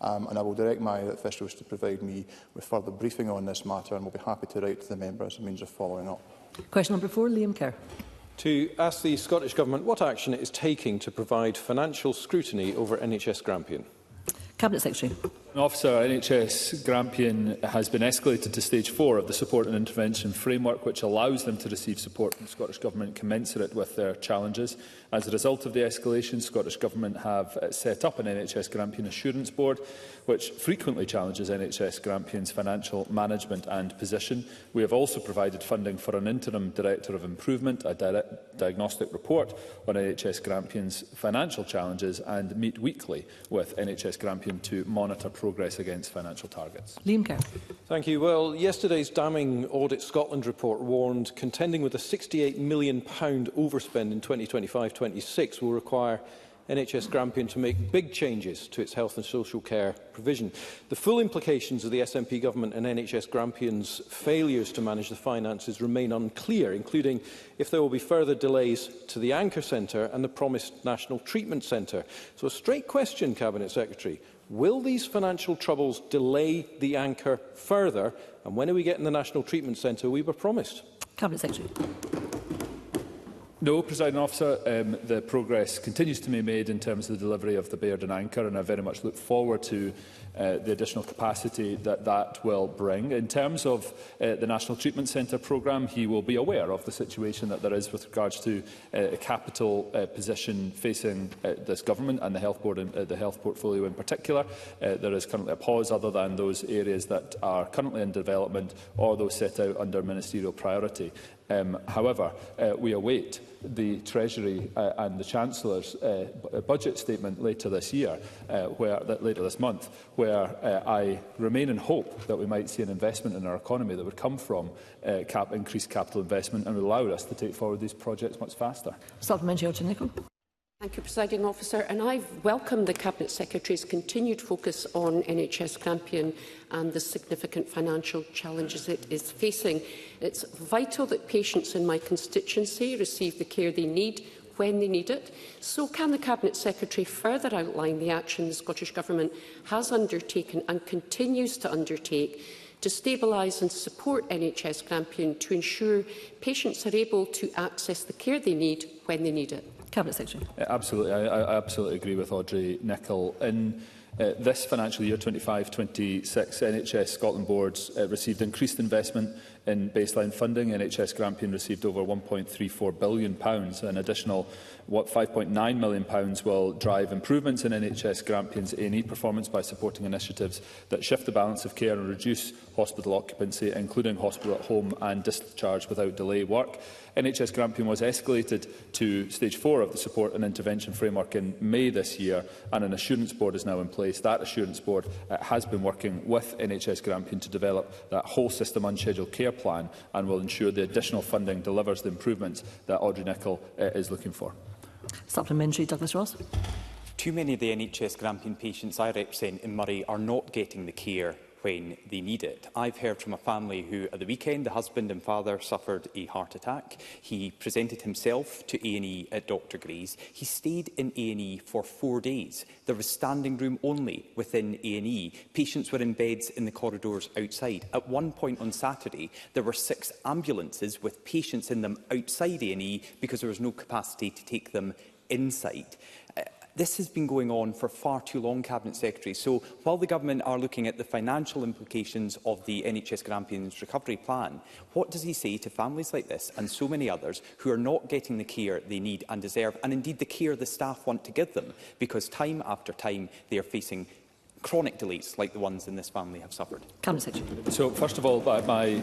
And I will direct my officials to provide me with further briefing on this matter, and will be happy to write to the member as a means of following up. Question number 4, Liam Kerr. To ask the Scottish Government what action it is taking to provide financial scrutiny over NHS Grampian. Cabinet Secretary. Officer, NHS Grampian has been escalated to stage 4 of the support and intervention framework, which allows them to receive support from the Scottish Government commensurate with their challenges. As a result of the escalation, the Scottish Government have set up an NHS Grampian Assurance Board, which frequently challenges NHS Grampian's financial management and position. We have also provided funding for an interim Director of Improvement, a diagnostic report on NHS Grampian's financial challenges, and meet weekly with NHS Grampian to monitor progress against financial targets. Liam Kerr. Thank you. Well, yesterday's damning Audit Scotland report warned contending with a £68 million overspend in 2025-26 will require NHS Grampian to make big changes to its health and social care provision. The full implications of the SNP government and NHS Grampian's failures to manage the finances remain unclear, including if there will be further delays to the Anchor Centre and the promised National Treatment Centre. So a straight question, Cabinet Secretary. Will these financial troubles delay the Anchor further? And when are we getting the National Treatment Centre we were promised? Cabinet Secretary. No, Presiding Officer, the progress continues to be made in terms of the delivery of the Baird and Anchor, and I very much look forward to the additional capacity that will bring. In terms of the National Treatment Centre programme, he will be aware of the situation that there is with regards to a capital position facing this government and the health board and the health portfolio in particular. There is currently a pause other than those areas that are currently in development or those set out under ministerial priority. However, we await the Treasury and the Chancellor's budget statement later this year, later this month, where I remain in hope that we might see an investment in our economy that would come from increased capital investment and would allow us to take forward these projects much faster. Supplementary, Audrey Nicholl. Thank you, Presiding Officer. And I welcome the Cabinet Secretary's continued focus on NHS Grampian and the significant financial challenges it is facing. It's vital that patients in my constituency receive the care they need when they need it. So can the Cabinet Secretary further outline the action the Scottish Government has undertaken and continues to undertake to stabilise and support NHS Grampian to ensure patients are able to access the care they need when they need it? Cabinet Secretary. Absolutely. I absolutely agree with Audrey Nicholl. In this financial year, 25-26, NHS Scotland boards received increased investment in baseline funding. NHS Grampian received over £1.34 billion. An additional £5.9 million will drive improvements in NHS Grampian's A&E performance by supporting initiatives that shift the balance of care and reduce hospital occupancy, including hospital at home and discharge without delay work. NHS Grampian was escalated to stage 4 of the support and intervention framework in May this year, and an assurance board is now in place. That assurance board has been working with NHS Grampian to develop that whole system unscheduled care plan and will ensure the additional funding delivers the improvements that Audrey Nicholl is looking for. Supplementary, Douglas Ross. Too many of the NHS Grampian patients I represent in Murray are not getting the care when they need it. I've heard from a family who, at the weekend, the husband and father suffered a heart attack. He presented himself to A&E at Dr Gray's. He stayed in A&E for 4 days. There was standing room only within A&E. Patients were in beds in the corridors outside. At one point on Saturday, there were 6 ambulances with patients in them outside A&E because there was no capacity to take them inside. This has been going on for far too long, Cabinet Secretary. So while the Government are looking at the financial implications of the NHS Grampian's recovery plan, what does he say to families like this and so many others who are not getting the care they need and deserve, and indeed the care the staff want to give them, because time after time they are facing chronic delays like the ones in this family have suffered. Cabinet Secretary. So, first of all, I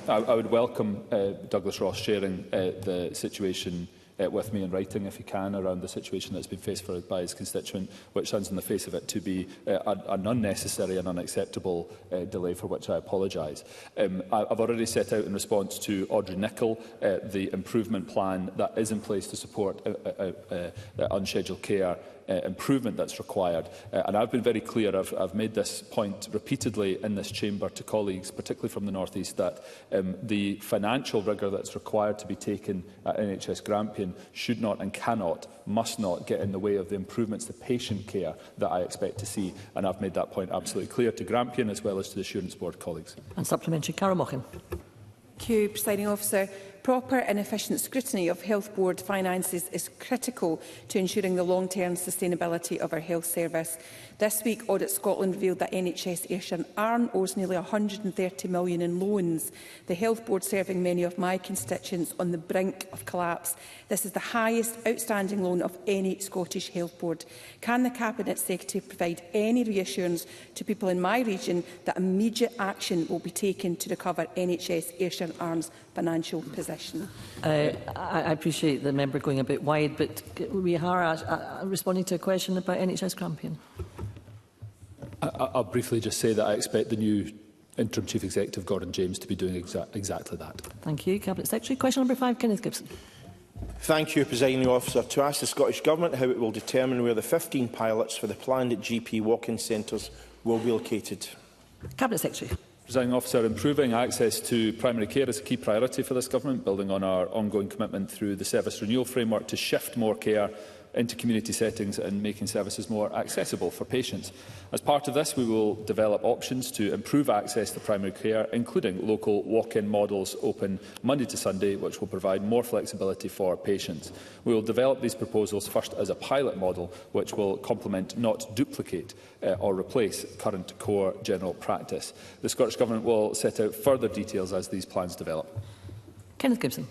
would welcome Douglas Ross sharing the situation with me in writing, if he can, around the situation that's been faced by his constituent, which sounds on the face of it to be an unnecessary and unacceptable delay, for which I apologise. I've already set out in response to Audrey Nicholl the improvement plan that is in place to support unscheduled care improvement that's required. And I've been very clear, I've made this point repeatedly in this chamber to colleagues, particularly from the North East, that the financial rigour that's required to be taken at NHS Grampian should not and must not get in the way of the improvements to patient care that I expect to see. And I've made that point absolutely clear to Grampian as well as to the Assurance Board colleagues. And supplementary, Cara Mochan. Thank you, Presiding Officer. Proper and efficient scrutiny of Health Board finances is critical to ensuring the long-term sustainability of our health service. This week, Audit Scotland revealed that NHS Ayrshire Arm owes nearly £130 million in loans, the Health Board serving many of my constituents on the brink of collapse. This is the highest outstanding loan of any Scottish Health Board. Can the Cabinet Secretary provide any reassurance to people in my region that immediate action will be taken to recover NHS Ayrshire Arm's financial position? I appreciate the member going a bit wide, but we are responding to a question about NHS Grampian. I'll briefly just say that I expect the new Interim Chief Executive, Gordon James, to be doing exactly that. Thank you, Cabinet Secretary. Question number 5, Kenneth Gibson. Thank you, Presiding Officer. To ask the Scottish Government how it will determine where the 15 pilots for the planned GP walk-in centres will be located. Cabinet Secretary. Presiding Officer, improving access to primary care is a key priority for this Government, building on our ongoing commitment through the Service Renewal Framework to shift more care into community settings and making services more accessible for patients. As part of this, we will develop options to improve access to primary care, including local walk-in models open Monday to Sunday, which will provide more flexibility for patients. We will develop these proposals first as a pilot model, which will complement, not duplicate or replace current core general practice. The Scottish Government will set out further details as these plans develop. Kenneth Gibson.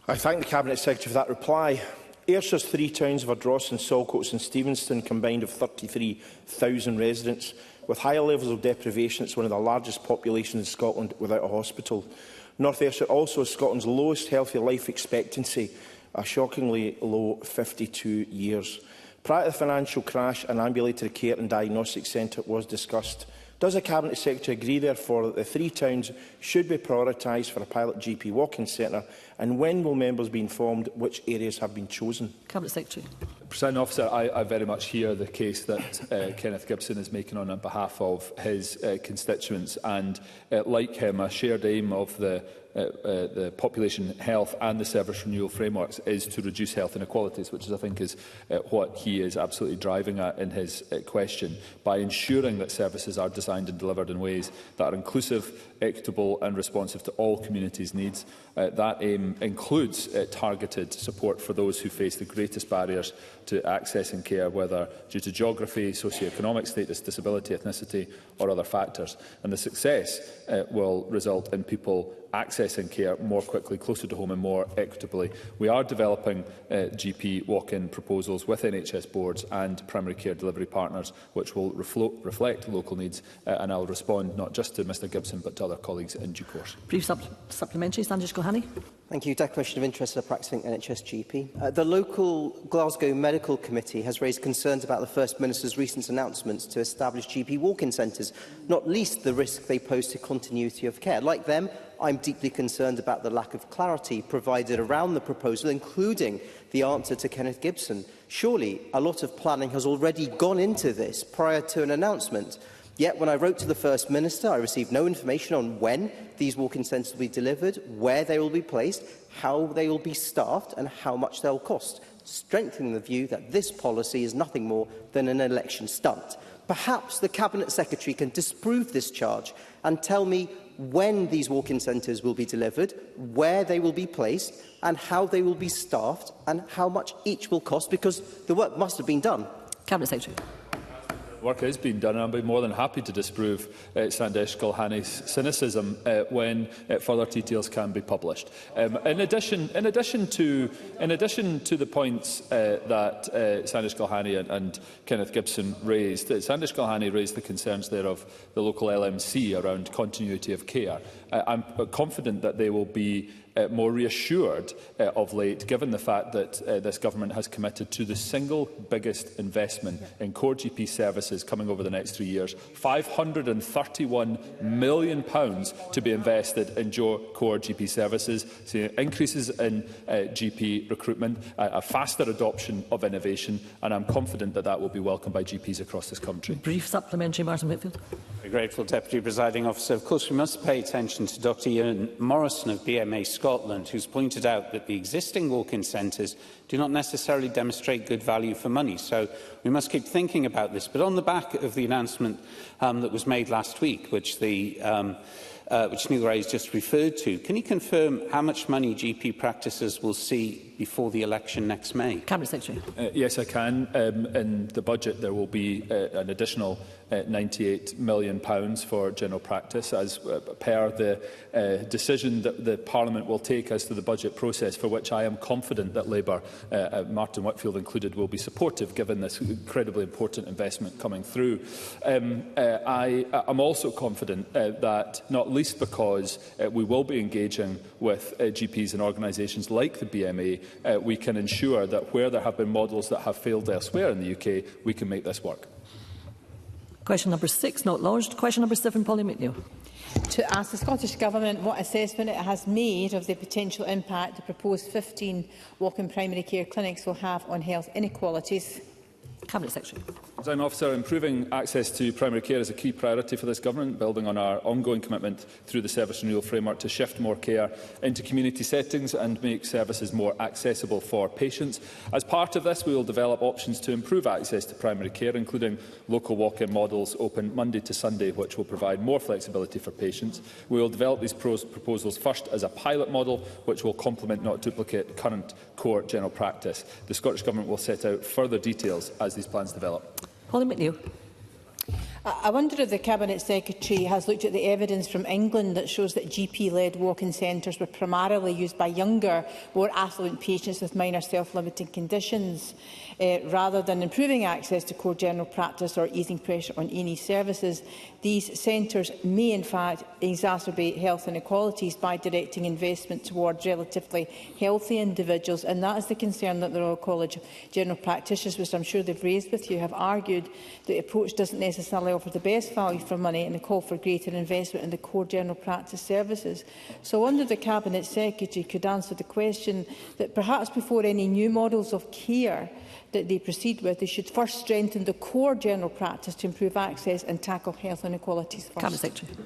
I thank the Cabinet Secretary for that reply. Ayrshire's 3 towns of Ardrossan, Saltcoats and Stevenston combined of 33,000 residents. With higher levels of deprivation, it's one of the largest populations in Scotland without a hospital. North Ayrshire also has Scotland's lowest healthy life expectancy, a shockingly low 52 years. Prior to the financial crash, an ambulatory care and diagnostic centre was discussed. Does the Cabinet Secretary agree, therefore, that the 3 towns should be prioritised for a pilot GP walk-in centre, and when will members be informed which areas have been chosen? Cabinet Secretary. Presiding Officer, I very much hear the case that Kenneth Gibson is making on behalf of his constituents, and like him, a shared aim of the population health and the service renewal frameworks is to reduce health inequalities, which I think is what he is absolutely driving at in his question, by ensuring that services are designed and delivered in ways that are inclusive, equitable and responsive to all communities' needs. That aim includes targeted support for those who face the greatest barriers to accessing care, whether due to geography, socio-economic status, disability, ethnicity or other factors. And the success will result in people accessing care more quickly, closer to home and more equitably. We are developing GP walk-in proposals with NHS boards and primary care delivery partners, which will reflect local needs, and I will respond not just to Mr Gibson but to other colleagues in due course. Brief supplementary, Sandesh Gohani. Thank you. Declaration of interest of a practising NHS GP. The local Glasgow Medical Committee has raised concerns about the First Minister's recent announcements to establish GP walk-in centres, not least the risk they pose to continuity of care. Like them, I'm deeply concerned about the lack of clarity provided around the proposal, including the answer to Kenneth Gibson. Surely a lot of planning has already gone into this prior to an announcement. Yet, when I wrote to the First Minister, I received no information on when these walk-in centres will be delivered, where they will be placed, how they will be staffed and how much they will cost, strengthening the view that this policy is nothing more than an election stunt. Perhaps the Cabinet Secretary can disprove this charge and tell me when these walk-in centres will be delivered, where they will be placed and how they will be staffed and how much each will cost, because the work must have been done. Cabinet Secretary. Work is being done, and I'll be more than happy to disprove Sandesh Gulhani's cynicism when further details can be published. In addition to the points that Sandesh Gulhani and Kenneth Gibson raised, Sandesh Gulhani raised the concerns there of the local LMC around continuity of care. I'm confident that they will be more reassured of late, given the fact that this government has committed to the single biggest investment in core GP services coming over the next 3 years, £531 million to be invested in core GP services, seeing increases in GP recruitment, a faster adoption of innovation, and I'm confident that that will be welcomed by GPs across this country. Brief supplementary, Martin Whitfield. Very grateful, Deputy Presiding Officer. Of course, we must pay attention to Dr Ian Morrison of BMA Scotland, who's pointed out that the existing walk-in centres do not necessarily demonstrate good value for money. So we must keep thinking about this. But on the back of the announcement that was made last week, which Neil Ray has just referred to, can you confirm how much money GP practices will see before the election next May? Cabinet Secretary. Yes, I can. In the budget, there will be an additional £98 million for general practice, as per the decision that the Parliament will take as to the budget process, for which I am confident that Labour, Martin Whitfield included, will be supportive, given this incredibly important investment coming through. I am also confident that, not least because we will be engaging with GPs and organisations like the BMA, we can ensure that where there have been models that have failed elsewhere in the UK, we can make this work. Question number 6, not lodged. Question number 7, Polly McNeill. To ask the Scottish Government what assessment it has made of the potential impact the proposed 15 walk-in primary care clinics will have on health inequalities. Cabinet Secretary. Presiding Officer, improving access to primary care is a key priority for this Government, building on our ongoing commitment through the Service Renewal Framework to shift more care into community settings and make services more accessible for patients. As part of this, we will develop options to improve access to primary care, including local walk-in models open Monday to Sunday, which will provide more flexibility for patients. We will develop these proposals first as a pilot model, which will complement, not duplicate, current core general practice. The Scottish Government will set out further details as these plans develop. Polly McNeill. I wonder if the Cabinet Secretary has looked at the evidence from England that shows that GP-led walk-in centres were primarily used by younger, more affluent patients with minor self-limiting conditions. Rather than improving access to core general practice or easing pressure on A&E services, these centres may in fact exacerbate health inequalities by directing investment towards relatively healthy individuals, and that is the concern that the Royal College of General Practitioners, which I'm sure they've raised with you, have argued that the approach doesn't necessarily offer the best value for money and a call for greater investment in the core general practice services. So I wonder if the Cabinet Secretary could answer the question that perhaps before any new models of care that they proceed with, they should first strengthen the core general practice to improve access and tackle health inequalities first. Cabinet Secretary.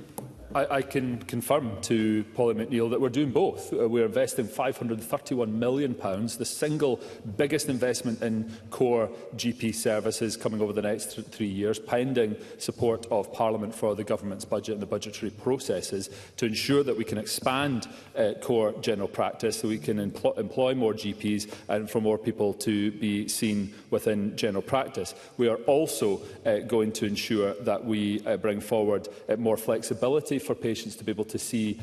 I can confirm to Polly McNeill that we're doing both. We're investing £531 million, the single biggest investment in core GP services coming over the next 3 years, pending support of Parliament for the Government's budget and the budgetary processes, to ensure that we can expand core general practice, so we can employ more GPs and for more people to be seen within general practice. We are also going to ensure that we bring forward more flexibility for patients to be able to see,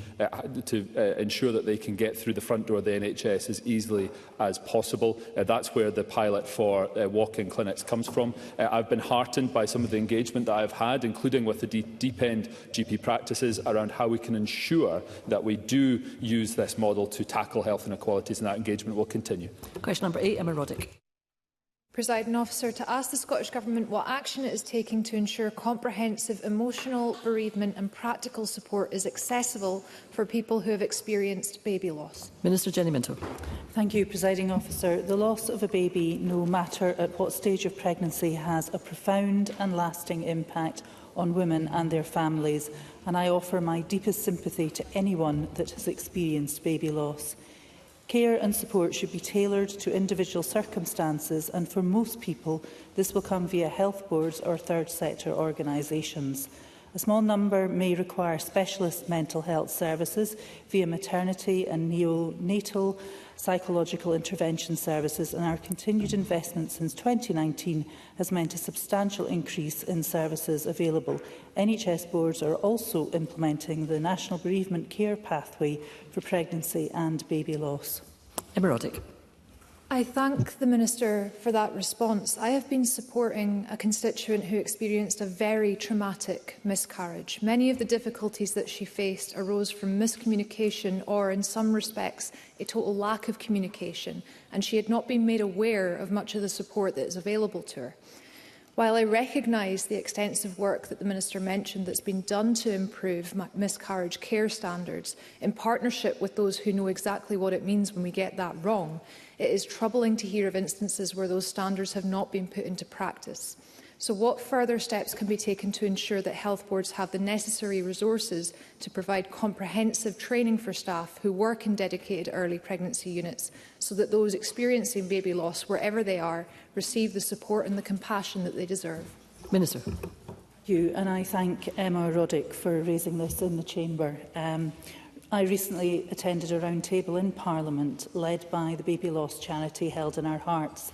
ensure that they can get through the front door of the NHS as easily as possible. That's where the pilot for walk-in clinics comes from. I've been heartened by some of the engagement that I've had, including with the deep-end GP practices, around how we can ensure that we do use this model to tackle health inequalities, and that engagement will continue. Question number 8, Emma Roddick. Presiding Officer, to ask the Scottish Government what action it is taking to ensure comprehensive emotional, bereavement and practical support is accessible for people who have experienced baby loss. Minister Jenny Minto. Thank you, Presiding Officer. The loss of a baby, no matter at what stage of pregnancy, has a profound and lasting impact on women and their families, and I offer my deepest sympathy to anyone that has experienced baby loss. Care and support should be tailored to individual circumstances, and for most people this will come via health boards or third sector organisations. A small number may require specialist mental health services via maternity and neonatal psychological intervention services, and our continued investment since 2019 has meant a substantial increase in services available. NHS boards are also implementing the National Bereavement Care Pathway for pregnancy and baby loss. Emma Roddick. I thank the Minister for that response. I have been supporting a constituent who experienced a very traumatic miscarriage. Many of the difficulties that she faced arose from miscommunication or, in some respects, a total lack of communication, and she had not been made aware of much of the support that is available to her. While I recognise the extensive work that the Minister mentioned that's been done to improve miscarriage care standards in partnership with those who know exactly what it means when we get that wrong, it is troubling to hear of instances where those standards have not been put into practice. So what further steps can be taken to ensure that health boards have the necessary resources to provide comprehensive training for staff who work in dedicated early pregnancy units, so that those experiencing baby loss, wherever they are, receive the support and the compassion that they deserve? Minister. Thank you, and I thank Emma Roddick for raising this in the Chamber. I recently attended a roundtable in Parliament led by the Baby Loss charity Held in Our Hearts,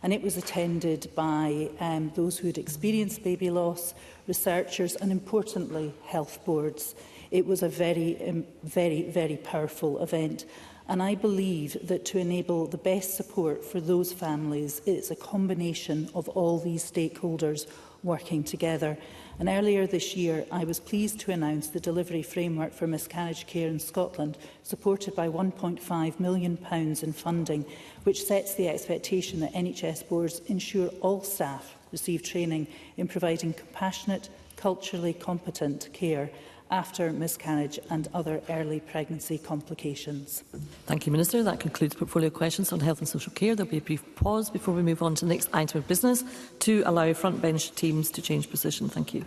and it was attended by those who had experienced baby loss, researchers and, importantly, health boards. It was a very powerful event, and I believe that to enable the best support for those families, it's a combination of all these stakeholders working together. And earlier this year, I was pleased to announce the delivery framework for miscarriage care in Scotland, supported by £1.5 million in funding, which sets the expectation that NHS boards ensure all staff receive training in providing compassionate, culturally competent care after miscarriage and other early pregnancy complications. Thank you, Minister. That concludes portfolio questions on health and social care. There will be a brief pause before we move on to the next item of business to allow front bench teams to change position. Thank you.